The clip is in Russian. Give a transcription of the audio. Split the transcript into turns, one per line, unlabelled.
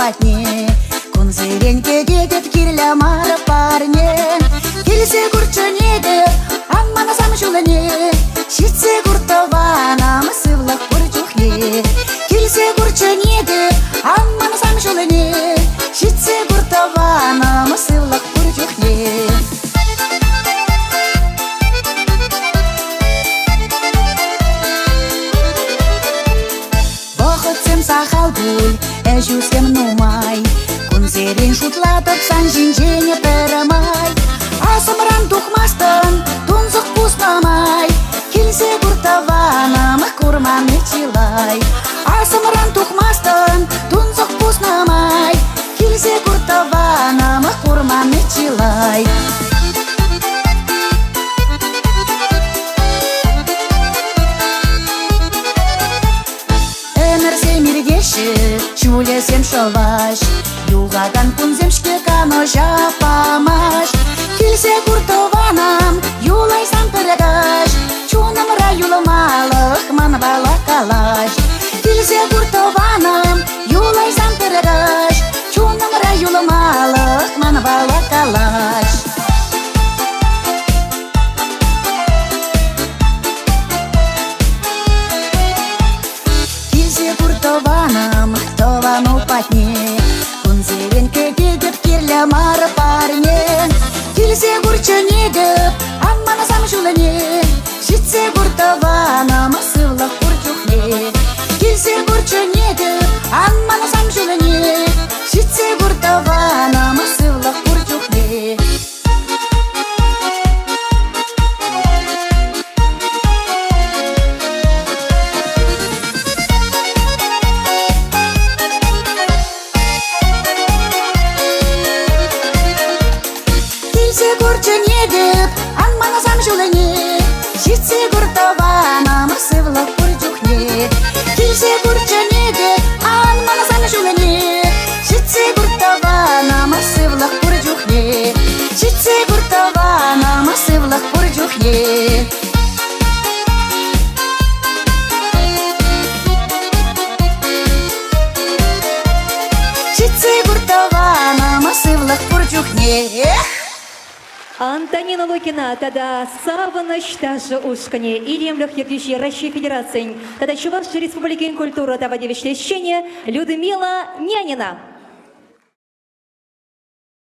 патне. Кунзереньке дедет кирля мара парне. Килсе курчане деп, аңмана сам жулане. Шитсе куртована мысывлах курчухне. Килсе курчане деп, аңмана сам жулане. Шитсе куртована мысывлах курчухне. Сахал гуль, эжусем нумай. Кунзерен шутлатып сан жинжене перемай. Асымран тухмастын, тунзық пуснамай. Келсе куртавана, мых курманы чилай. Асымран тухмастын, тунзық пуснамай. Келсе куртавана, мых курманы чилай. Чулесем шалаш, югаган кунземшке кано жапамаш. Килсе куртованам, юлайсам передаш. Чунамра юламалых ман балакалаш. Килсе куртованам, юлайсам передаш. Чунамра юламалых ман балакалаш. Килсе куртованам, товану патне. Кунзеренке дедеп кирля мара парне. Килсе курчане деп, аңмана сам жулане. Шитсе куртована мысывлах курчухне. Килсе курчане деп, аңмана сам жулане. Шитсе куртована мысывлах курчухне. Курчане деп, аңмана сам жулане. Шитсе куртована мысывлах курчухне. Килсе курчане деп, аңмана сам жулане. Шитсе куртована мысывлах курчухне. Шитсе куртована мысывлах курчухне. Шитсе куртована мысывлах курчухне.
Антонина Лукина, тогда савыныш даже ушкане, и ремлях ердющей Российской Федерации, тогда Чувашской Республики культура, тогда девичье Людмила Нянина.